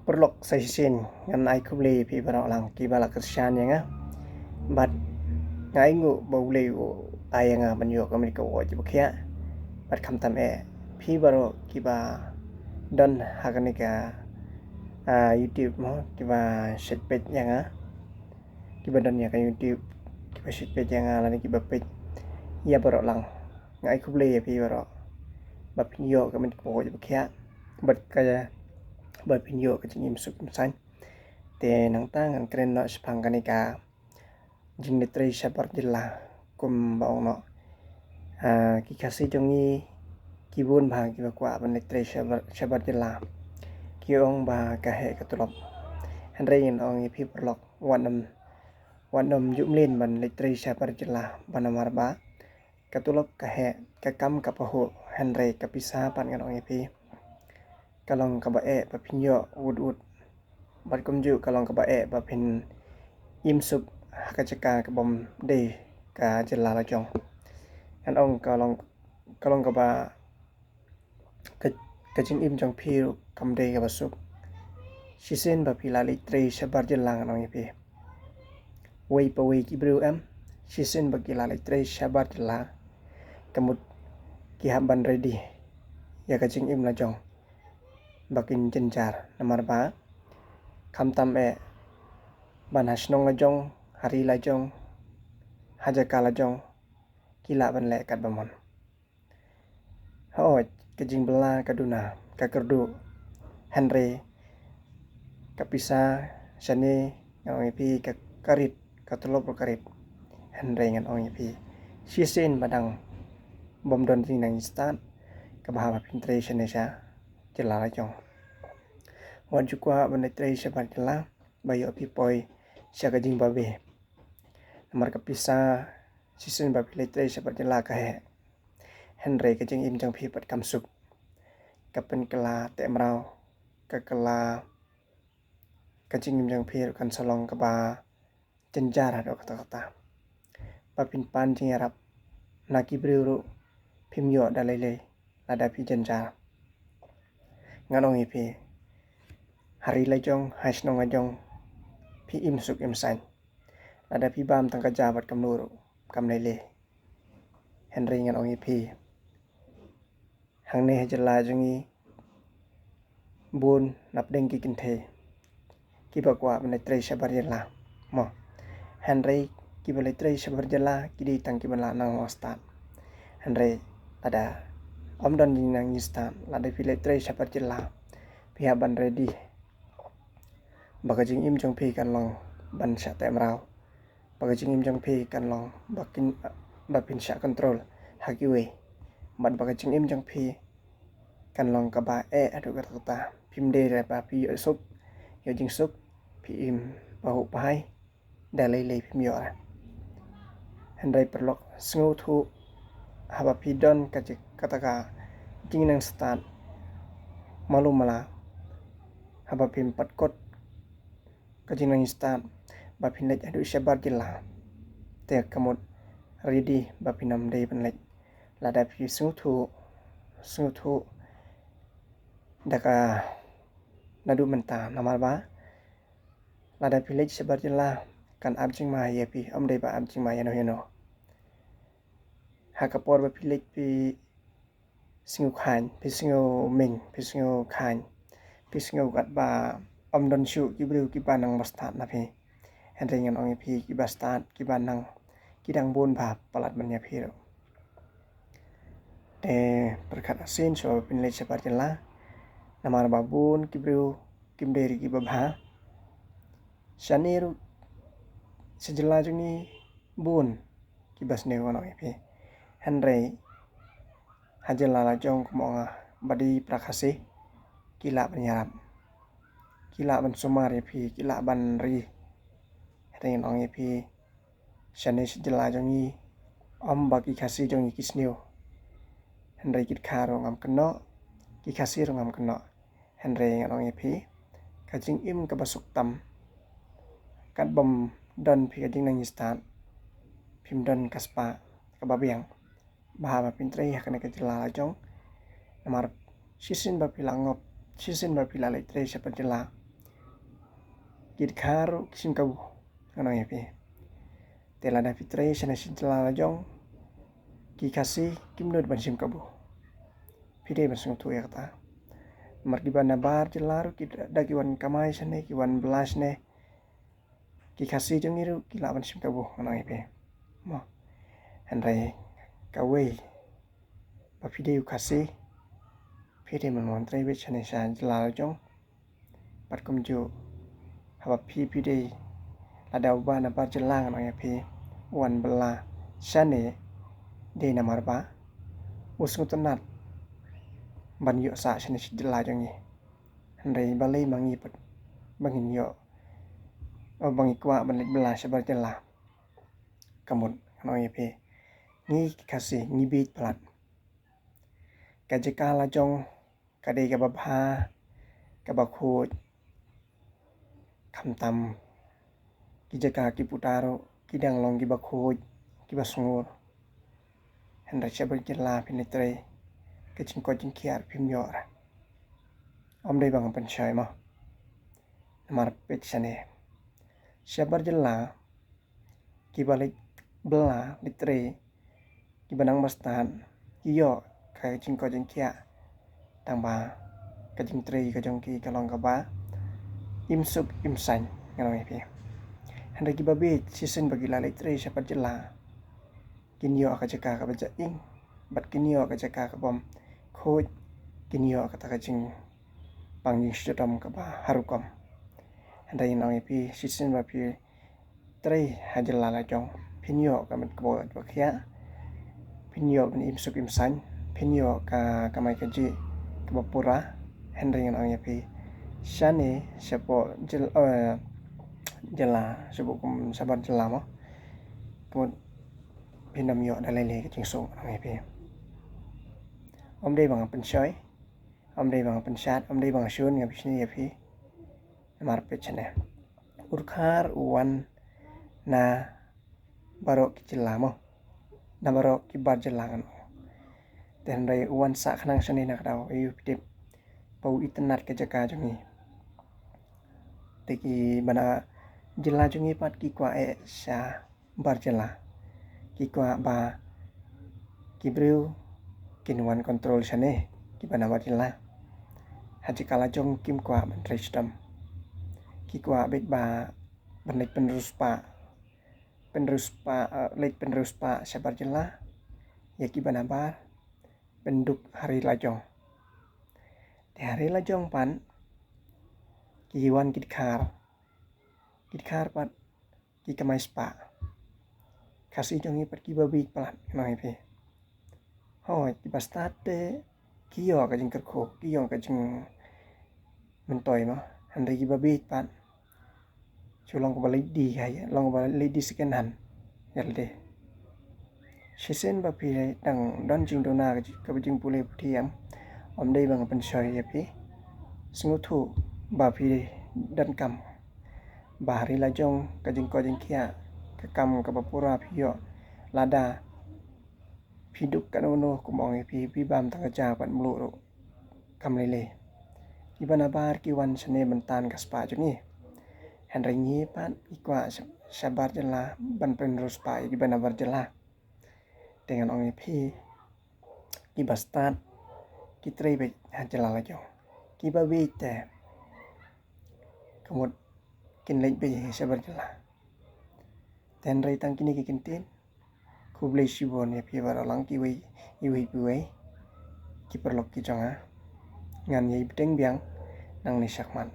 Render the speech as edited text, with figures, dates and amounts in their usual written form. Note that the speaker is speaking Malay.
perlok saisin ngan ai kubli pi barok lang ki balak kersian yang bat ngai ngu bawle ai yang banyo kami ko ji bakhya bat kham tam pi barok ki ba don hakanika YouTube mo ki ba set page yang ki ba don ya ka YouTube ki ba set page yang la ki ba page ya barok lang ngai kubli pi barok bat pinyo kami ko ji bakhya bat ka bat pinyo ka jing im suk san te nang tang an kren no spang kanika jing letrai sabar jilla kum baong no ki kasi jongi kibun bha ki kwa ban letrai sabar jilla ki ong ba ka he ka tulop han rein ong pi perlok wanam jumlin ban letrai sabar jilla banamar ba ka tulop ka he ka kam ka pahu han re ka pisa pan ngan ong pi kalong ka ba pa pinyo ud bat kumju kalong ka ba ba pin im sup ka chaka ka bom de ka jilla la jong an ong kalong ka ba ka jing im jong pi kam de ka ba sup sisen ba pila li tre sabar jilla ngang pi wei pa wei ki bru am sisen ba kila li tre sabar jilla kamut ki haban ready ya ka jing im la jong bakin jenjar nomor ba kham tam ban hasnong la jong hari la jong hajaka la jong kila ban le kat bamon ho ke jing bela kaduna ka kerdu henry kapisa sane ngang pi ka karit ka tulop karit henry ngan ong pi sisen badang bom don jing nang start ka bahwa pintre sane sha jela la jong wan jukwa ban tre sabar jela bayo pi poi sha ka jing babe nomor ka pisa sisen ba pi tre sabar jela ka he henry ka jing im jang pi pat kam suk ka pen kala te mrau ka kala ka jing im jang pi kan salong ka ba jenjar do kata ba pin pan jing arab na ki bru pimyo dalele ada pi jenjar nganong ipi hari lajong hasnong ajong pi im suk im san ada pi bam tang ka jabat kam nuru kam lele henry nganong ipi hang ne jela jungi bun nap deng ki kinthe ki bakwa ban tre sabar jela mo henry ki bale tre sabar jela ki di tang ki ban la nang ostat henry ada om don jing nang instan la de pile tre sabar jela pihak ban ready baka jing im jong pi kan long ban sha te mrau baka jing im jong pi kan long bakin bapin sha control hakiwe ban baka jing im jong pi kan long ka ba adu kata pim de re ba pi sup yo jing sup pi im bahu pai dalele pim yo handai perlok sngu thu haba pi don ka kata ka jing nang start malum mala haba pim pat kot ka jing nang start ba pin lek adu sabar jilla te kamut ready ba pinam de ban lek la da pi sngu thu daka nadu menta namal ba la da pi lek sabar jilla kan ab jing ma ye pi am de ba ab jing ma no ha ka por ba pi lek pi singu khan pi singu ming pi singu khan pi singu kat ba om don shu ki bru ki ba nang bastat na pi henry ngan ong pi ki ba start ki ba nang ki dang bon ba palat ban ya pi te perkat asin so pin le sabar jela namar babun ki bru kim deri ki ba bha shaniru sejela jungi bun ki bas ne ong pi henry hajela la jong kumonga badi prakasi kila penyarap kila ban sumar pi kila ban ri ren ong pi shane jela jongi om baki khasi jongi kisniu henry kit kharo ngam kno ki khasi ngam kno henry ong pi kajing im ka basuk tam kat bom don pi kajing nang istan pim don kaspa ka babiang bahwa pintre hakane ka jela jong namar sisin ba pila ngop sisin ba pila le tre sabar jela Kid Karo Kisim Kabu kanang EP Tela da Fitre Sana Sintla Lajong Ki Kasi Kimnud Ban Sim Kabu Pide Masung Tu Yakta Markiban Nabar Jelaru Ki Dagiwan Kamai Sane Kiwan Belas ne Ki Kasi Jongiru Ki Laban Sim Kabu kanang EP Mo Henry Kawe Ba Pide Kasi Pide Man Tre Wit Sane San Jela Lajong Pat Kumju Haba Pide Ada ubah na bar jelang na EP wan bela sane de na marba usung tenat ban yo sa sane jela jongi handai balai mangi pat bangin yo bangi kwa ban bela sabar jela kamut na EP ni kasi ni bit plat kajeka la jong kade ka babha ka bakhut khamtam Kijaka Kiputaro Kidang Long Kibakhoj Kibasungur Henry Chabal Jela Penetre Kichin Kojin Kiar Pimyor Omdai Bang Panchai Ma Namar Pechane Shabar Jela Kibalik Bela Litre Kibanang Bastan Kiyo Kichin Kojin Kia Tangba Kajing Tre Kajongki Kalong Kaba Imsuk Imsan Ngalong EP Henry Kibabit season bagi la litre sapat jela kinyo akajaka ka baja ing bat kinyo akajaka ka bom khoj kinyo akata kajing panging sedam ka ba harukom Henry nang EP season bapi tre hajela la jong pinyo ka mat ko bakhya pinyo ni imsuk imsan pinyo ka kamai kaji ka bapura Henry nang EP shane sapo jela sebukum sabar jela mo kemud pinam yo dalele ke jingsung nang EP omdai bang pensoy omdai bang pensat omdai bang syun ngabisni EP namar pechane urkhar uwan na barok jela mo na barok ki bar jela kan den rai uwan sa khnang sane nak daw yu pidip pau internet ke jaka jongi teki bana jela jongi pat ki kwa sa bar jela ki kwa ba ki breu kinwan control sane ki bana bar jela haji kala jong kim kwa ban tristam ki kwa bet ba banik penruspa lek penruspa sabar jela ya ki bana bar penduk hari lajong di hari lajong pan ki wan kidkhar pat ki kamai spa kasi jongi pat ki babi plat nang EP hoi ki bastate ki yo ka jing kerkho ki yo ka jing mentoy ma handai ki babi pat chulong ko balai di hai long balai di second hand yalde Shisen bapi dang don jing dona ka jing pule puthiam omdai bang pensoi EP singuthu bapi dan kam bahari lajong kajing kojing kia kakam ka bapura phiyo lada phiduk kanono kumong pi bam tangaja pat mulu kamlele ibana bar ki wan sane bentan kaspa juni Henry ngi pat ikwa sabar jela ban penrus pa ibana bar jela dengan ong pi ki bastat ki trebe hajela lajong ki babi te kemud kin lek be sabar jela ten rai tang kini ki kintin kublai shibon ya pi baralang ki wei piwei ki perlok ki jonga ngan yei beteng biang nang ni sakman